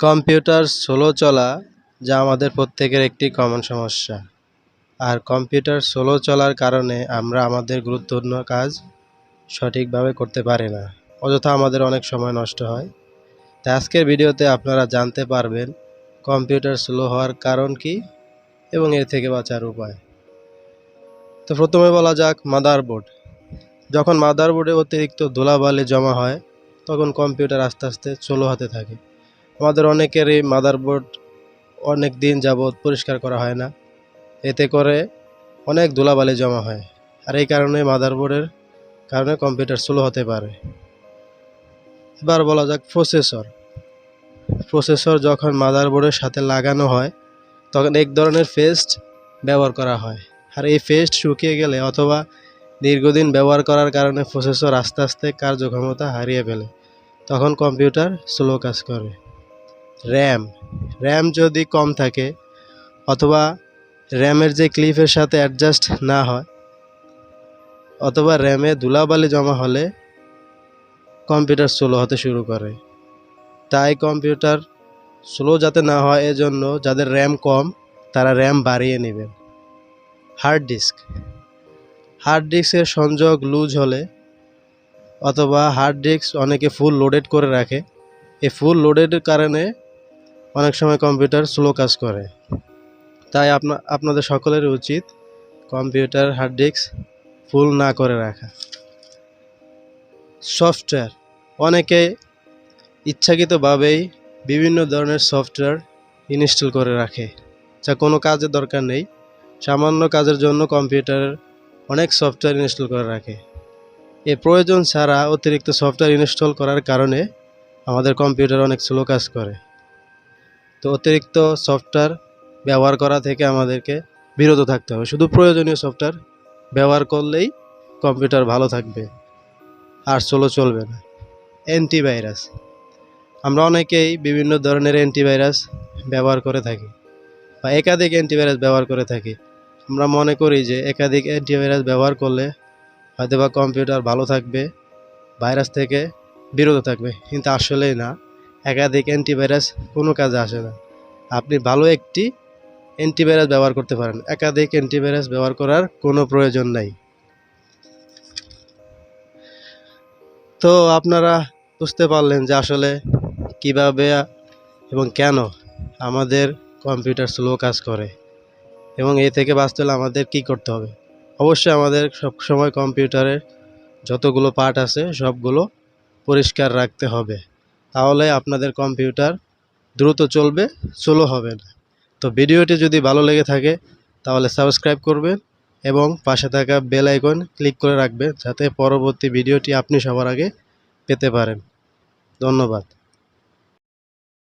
Computer slow চলা যা আমাদের প্রত্যেকের একটি কমন সমস্যা। আর কম্পিউটার স্লো চলার কারণে আমরা আমাদের গুরুত্বপূর্ণ কাজ সঠিকভাবে করতে পারি না, অযথা আমাদের অনেক সময় নষ্ট হয়। তাই আজকের ভিডিওতে আপনারা জানতে পারবেন কম্পিউটার স্লো হওয়ার কারণ কি এবং এর থেকে বাঁচার উপায়। তো প্রথমে বলা যাক মাদারবোর্ড। যখন মাদারবোর্ডে অতিরিক্ত ধুলাবালি জমা হয় তখন কম্পিউটার আস্তে আস্তে স্লো হতে থাকে। আমাদের অনেকেরই মাদারবোর্ড অনেক দিন যাবৎ পরিষ্কার করা হয় না, এতে করে অনেক ধুলাবালি জমা হয়, আর এই কারণে মাদারবোর্ডের কারণে কম্পিউটার স্লো হতে পারে। এবার বলা যাক প্রসেসর যখন মাদারবোর্ডের সাথে লাগানো হয় তখন এক ধরনের পেস্ট ব্যবহার করা হয়, আর এই পেস্ট শুকিয়ে গেলে অথবা দীর্ঘদিন ব্যবহার করার কারণে প্রসেসর আস্তে আস্তে কার্যক্ষমতা হারিয়ে ফেলে, তখন কম্পিউটার স্লো কাজ করে। র্যাম যদি কম থাকে অথবা র্যামের যে ক্লিপের সাথে অ্যাডজাস্ট না হয় অথবা র্যামে ধুলাবালি জমা হলে কম্পিউটার স্লো হতে শুরু করে। তাই কম্পিউটার স্লো যাতে না হয় এজন্য যাদের র্যাম কম তারা র্যাম বাড়িয়ে নেবেন। হার্ড ডিস্কের সংযোগ লুজ হলে অথবা হার্ড ডিস্ক অনেকে ফুল লোডেড করে রাখে, এই ফুল লোডেডের কারণে অনেক সময় কম্পিউটার স্লো কাজ করে। তাই আপনাদের সকলের উচিত কম্পিউটার হার্ড ডিস্ক ফুল না করে রাখা। সফটওয়্যার, অনেকে ইচ্ছাকৃতভাবেই বিভিন্ন ধরনের সফটওয়্যার ইনস্টল করে রাখে যা কোনো কাজের দরকার নেই, সামান্য কাজের জন্য কম্পিউটারের অনেক সফটওয়্যার ইনস্টল করে রাখে। এ প্রয়োজন ছাড়া অতিরিক্ত সফটওয়্যার ইনস্টল করার কারণে আমাদের কম্পিউটার অনেক স্লো কাজ করে। তো অতিরিক্ত সফটওয়্যার ব্যবহার করা থেকে আমাদেরকে বিরত থাকতে হবে, শুধু প্রয়োজনীয় সফটওয়্যার ব্যবহার করলেই কম্পিউটার ভালো থাকবে আর স্লো চলবে না। অ্যান্টিভাইরাস, আমরা অনেকেই বিভিন্ন ধরনের অ্যান্টিভাইরাস ব্যবহার করে থাকি বা একাধিক অ্যান্টিভাইরাস ব্যবহার করে থাকি। আমরা মনে করি যে একাধিক অ্যান্টিভাইরাস ব্যবহার করলে হয়তোবা কম্পিউটার ভালো থাকবে, ভাইরাস থেকে বিরত থাকবে, কিন্তু আসলেই না। একাধিক অ্যান্টিভাইরাস কোনো কাজে আসে না। আপনি ভালো একটি অ্যান্টিভাইরাস ব্যবহার করতে পারেন, একাধিক অ্যান্টিভাইরাস ব্যবহার করার কোনো প্রয়োজন নাই। তো আপনারা বুঝতে পারলেন যে আসলে কিভাবে এবং কেন আমাদের কম্পিউটার স্লো কাজ করে এবং এ থেকে বাঁচতে হলে আমাদের কী করতে হবে। অবশ্যই আমাদের সবসময় কম্পিউটারের যতগুলো পার্ট আছে সবগুলো পরিষ্কার রাখতে হবে, তাহলে আপনাদের কম্পিউটার দ্রুত চলবে, স্লো হবে না। তো ভিডিওটি যদি ভালো লেগে থাকে তাহলে সাবস্ক্রাইব করবেন এবং পাশে থাকা বেল আইকন ক্লিক করে রাখবেন যাতে পরবর্তী ভিডিওটি আপনি সবার আগে পেতে পারেন। ধন্যবাদ।